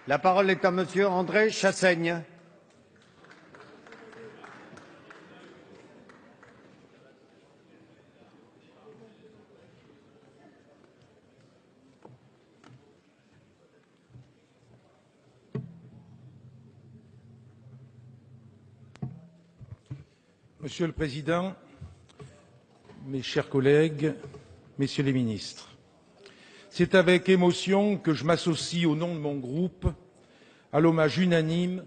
La parole est à Monsieur André Chassaigne. Monsieur le Président, mes chers collègues, Messieurs les ministres, c'est avec émotion que je m'associe au nom de mon groupe à l'hommage unanime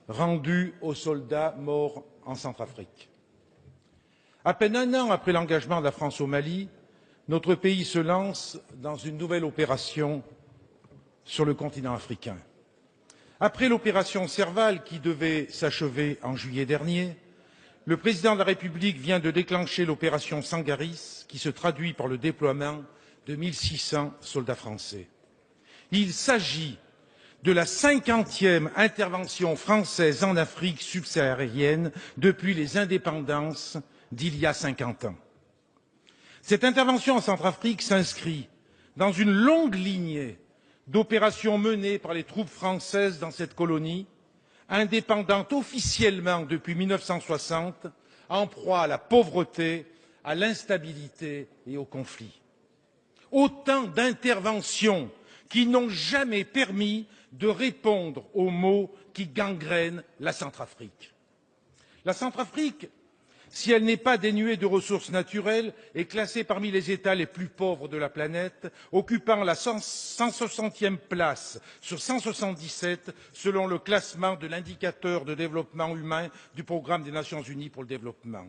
rendu aux soldats morts en Centrafrique. À peine un an après l'engagement de la France au Mali, notre pays se lance dans une nouvelle opération sur le continent africain. Après l'opération Serval qui devait s'achever en juillet dernier, le président de la République vient de déclencher l'opération Sangaris, qui se traduit par le déploiement de 1600 soldats français. Il s'agit de la 50e intervention française en Afrique subsaharienne depuis les indépendances d'il y a 50 ans. Cette intervention en Centrafrique s'inscrit dans une longue lignée d'opérations menées par les troupes françaises dans cette colonie, indépendante officiellement depuis 1960, en proie à la pauvreté, à l'instabilité et au conflit. Autant d'interventions qui n'ont jamais permis de répondre aux maux qui gangrènent la Centrafrique. La Centrafrique, si elle n'est pas dénuée de ressources naturelles, est classée parmi les États les plus pauvres de la planète, occupant la 160e place sur 177 selon le classement de l'indicateur de développement humain du Programme des Nations Unies pour le développement.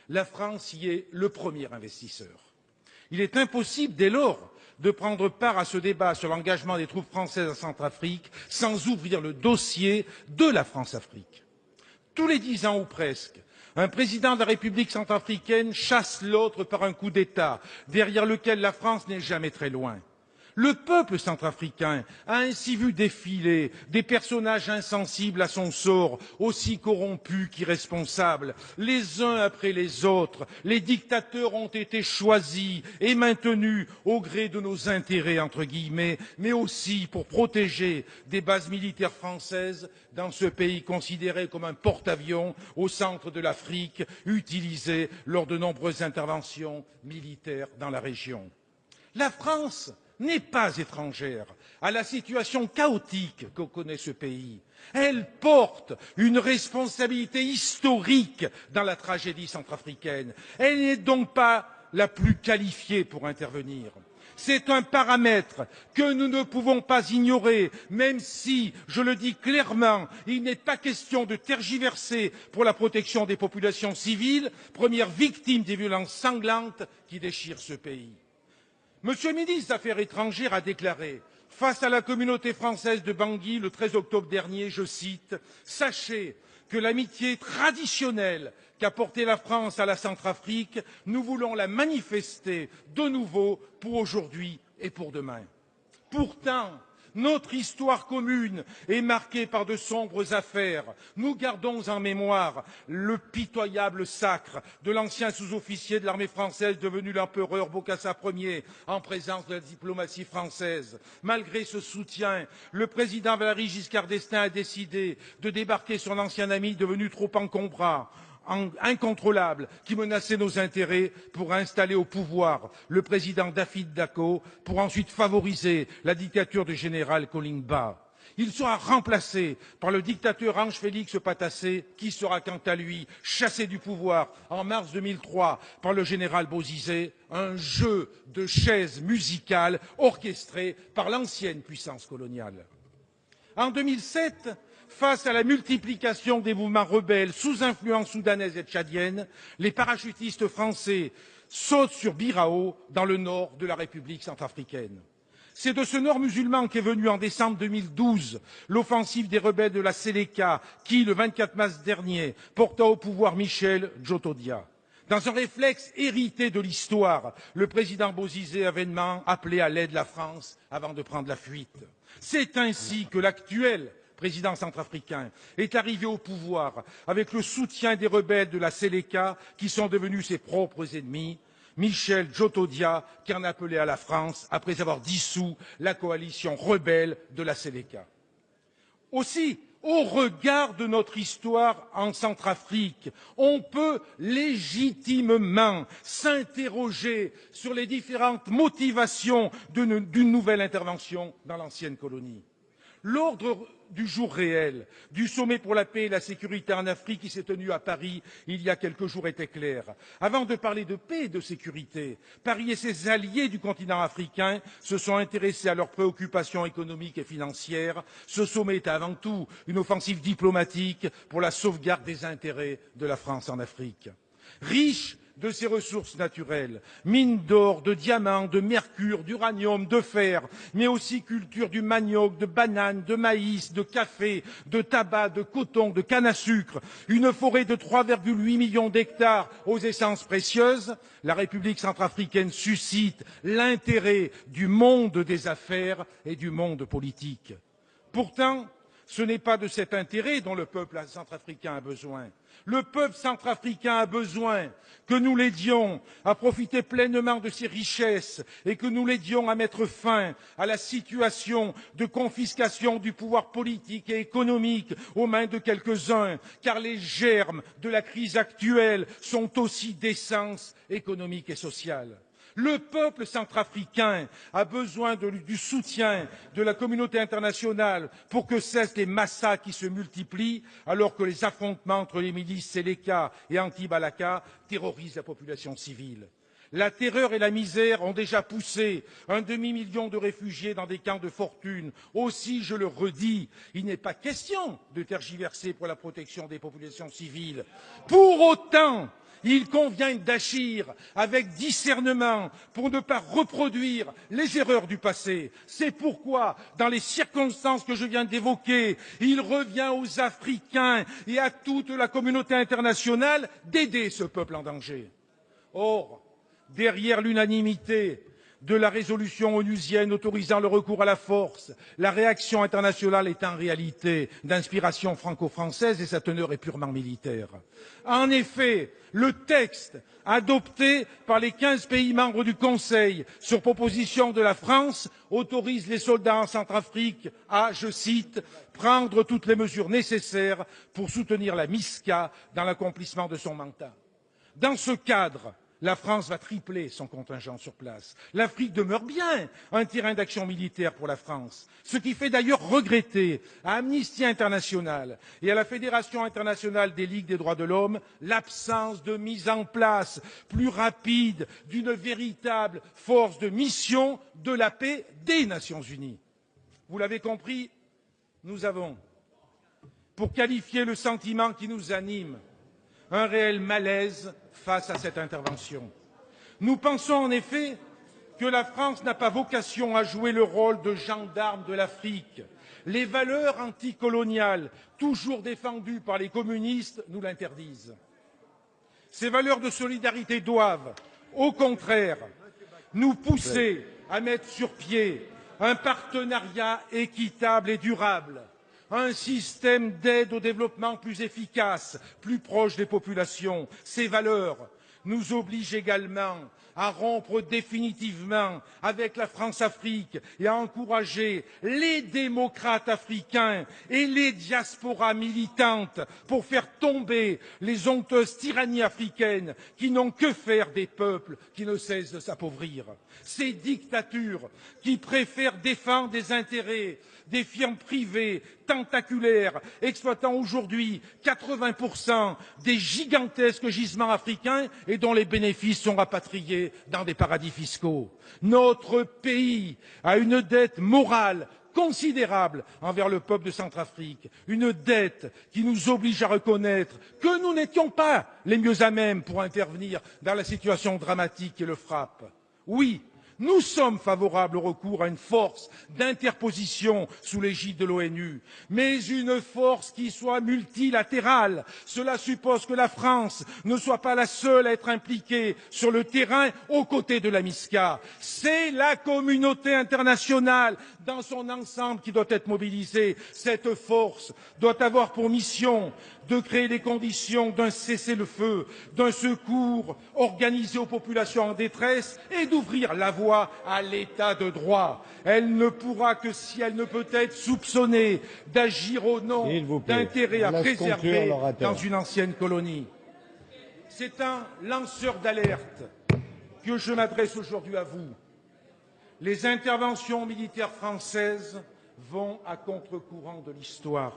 La France y est le premier investisseur. Il est impossible, dès lors, de prendre part à ce débat sur l'engagement des troupes françaises en Centrafrique sans ouvrir le dossier de la France-Afrique. Tous les 10 ans ou presque, un président de la République centrafricaine chasse l'autre par un coup d'État, derrière lequel la France n'est jamais très loin. Le peuple centrafricain a ainsi vu défiler des personnages insensibles à son sort, aussi corrompus qu'irresponsables. Les uns après les autres, les dictateurs ont été choisis et maintenus au gré de nos intérêts, entre guillemets, mais aussi pour protéger des bases militaires françaises dans ce pays considéré comme un porte-avions au centre de l'Afrique, utilisé lors de nombreuses interventions militaires dans la région. La France n'est pas étrangère à la situation chaotique que connaît ce pays. Elle porte une responsabilité historique dans la tragédie centrafricaine. Elle n'est donc pas la plus qualifiée pour intervenir. C'est un paramètre que nous ne pouvons pas ignorer, même si, je le dis clairement, il n'est pas question de tergiverser pour la protection des populations civiles, premières victimes des violences sanglantes qui déchirent ce pays. Monsieur le ministre des Affaires étrangères a déclaré face à la communauté française de Bangui le 13 octobre dernier, je cite, « Sachez que l'amitié traditionnelle qu'a portée la France à la Centrafrique, nous voulons la manifester de nouveau pour aujourd'hui et pour demain. » Pourtant, notre histoire commune est marquée par de sombres affaires. Nous gardons en mémoire le pitoyable sacre de l'ancien sous-officier de l'armée française devenu l'empereur Bokassa Ier en présence de la diplomatie française. Malgré ce soutien, le président Valéry Giscard d'Estaing a décidé de débarquer son ancien ami devenu trop encombrant, incontrôlable, qui menaçait nos intérêts pour installer au pouvoir le président David Dacko pour ensuite favoriser la dictature du général Kolimba. Il sera remplacé par le dictateur Ange Félix Patassé, qui sera quant à lui chassé du pouvoir en mars 2003 par le général Bozizé, un jeu de chaises musicales orchestré par l'ancienne puissance coloniale. En 2007, face à la multiplication des mouvements rebelles sous influence soudanaise et tchadienne, les parachutistes français sautent sur Birao, dans le nord de la République centrafricaine. C'est de ce nord musulman qu'est venue en décembre 2012 l'offensive des rebelles de la Séléka qui, le 24 mars dernier, porta au pouvoir Michel Djotodia. Dans un réflexe hérité de l'histoire, le président Bozizé a vainement appelé à l'aide la France avant de prendre la fuite. C'est ainsi que l'actuel président centrafricain, est arrivé au pouvoir avec le soutien des rebelles de la Séléka qui sont devenus ses propres ennemis, Michel Djotodia qui en appelait à la France après avoir dissous la coalition rebelle de la Séléka. Aussi, au regard de notre histoire en Centrafrique, on peut légitimement s'interroger sur les différentes motivations d'une nouvelle intervention dans l'ancienne colonie. L'ordre du jour réel du sommet pour la paix et la sécurité en Afrique qui s'est tenu à Paris il y a quelques jours était clair. Avant de parler de paix et de sécurité, Paris et ses alliés du continent africain se sont intéressés à leurs préoccupations économiques et financières. Ce sommet est avant tout une offensive diplomatique pour la sauvegarde des intérêts de la France en Afrique. Riche de ses ressources naturelles, mines d'or, de diamants, de mercure, d'uranium, de fer, mais aussi culture du manioc, de bananes, de maïs, de café, de tabac, de coton, de canne à sucre, une forêt de 3,8 millions d'hectares aux essences précieuses, la République centrafricaine suscite l'intérêt du monde des affaires et du monde politique. Pourtant, ce n'est pas de cet intérêt dont le peuple centrafricain a besoin. Le peuple centrafricain a besoin que nous l'aidions à profiter pleinement de ses richesses et que nous l'aidions à mettre fin à la situation de confiscation du pouvoir politique et économique aux mains de quelques-uns, car les germes de la crise actuelle sont aussi d'essence économique et sociale. Le peuple centrafricain a besoin du soutien de la communauté internationale pour que cessent les massacres qui se multiplient alors que les affrontements entre les milices Séléka et Anti-Balaka terrorisent la population civile. La terreur et la misère ont déjà poussé un demi-million de réfugiés dans des camps de fortune. Aussi, je le redis, il n'est pas question de tergiverser pour la protection des populations civiles. Pour autant, il convient d'agir avec discernement pour ne pas reproduire les erreurs du passé. C'est pourquoi, dans les circonstances que je viens d'évoquer, il revient aux Africains et à toute la communauté internationale d'aider ce peuple en danger. Or, derrière l'unanimité de la résolution onusienne autorisant le recours à la force, la réaction internationale est en réalité d'inspiration franco-française et sa teneur est purement militaire. En effet, le texte adopté par les 15 pays membres du Conseil sur proposition de la France autorise les soldats en Centrafrique à, je cite, prendre toutes les mesures nécessaires pour soutenir la MISCA dans l'accomplissement de son mandat. Dans ce cadre, la France va tripler son contingent sur place. L'Afrique demeure bien un terrain d'action militaire pour la France, ce qui fait d'ailleurs regretter à Amnesty International et à la Fédération internationale des ligues des droits de l'homme l'absence de mise en place plus rapide d'une véritable force de mission de la paix des Nations unies. Vous l'avez compris, nous avons, pour qualifier le sentiment qui nous anime, un réel malaise face à cette intervention. Nous pensons en effet que la France n'a pas vocation à jouer le rôle de gendarme de l'Afrique. Les valeurs anticoloniales, toujours défendues par les communistes, nous l'interdisent. Ces valeurs de solidarité doivent, au contraire, nous pousser à mettre sur pied un partenariat équitable et durable, un système d'aide au développement plus efficace, plus proche des populations. Ces valeurs nous obligent également à rompre définitivement avec la France-Afrique et à encourager les démocrates africains et les diasporas militantes pour faire tomber les honteuses tyrannies africaines qui n'ont que faire des peuples qui ne cessent de s'appauvrir. Ces dictatures qui préfèrent défendre des intérêts des firmes privées tentaculaires exploitant aujourd'hui 80% des gigantesques gisements africains et dont les bénéfices sont rapatriés dans des paradis fiscaux. Notre pays a une dette morale considérable envers le peuple de Centrafrique, une dette qui nous oblige à reconnaître que nous n'étions pas les mieux à même pour intervenir dans la situation dramatique qui le frappe. Oui, nous sommes favorables au recours à une force d'interposition sous l'égide de l'ONU, mais une force qui soit multilatérale. Cela suppose que la France ne soit pas la seule à être impliquée sur le terrain aux côtés de la MISCA. C'est la communauté internationale dans son ensemble qui doit être mobilisée. Cette force doit avoir pour mission de créer les conditions d'un cessez-le-feu, d'un secours organisé aux populations en détresse et d'ouvrir la voie fois à l'état de droit. Elle ne pourra que si elle ne peut être soupçonnée d'agir au nom d'intérêts à préserver dans une ancienne colonie. C'est un lanceur d'alerte que je m'adresse aujourd'hui à vous. Les interventions militaires françaises vont à contre-courant de l'histoire.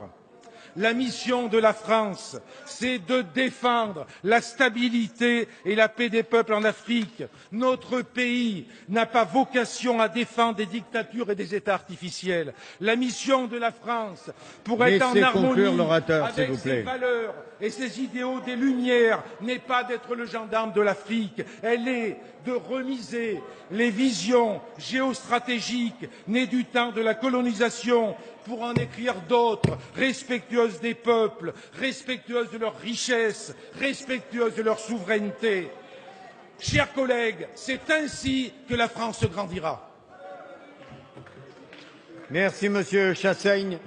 La mission de la France, c'est de défendre la stabilité et la paix des peuples en Afrique. Notre pays n'a pas vocation à défendre des dictatures et des États artificiels. La mission de la France, pour être en harmonie avec ses valeurs et ses idéaux des Lumières, n'est pas d'être le gendarme de l'Afrique. Elle est de remiser les visions géostratégiques nées du temps de la colonisation pour en écrire d'autres, respectueuses des peuples, respectueuses de leurs richesses, respectueuses de leur souveraineté. Chers collègues, c'est ainsi que la France grandira. Merci, Monsieur Chassaigne.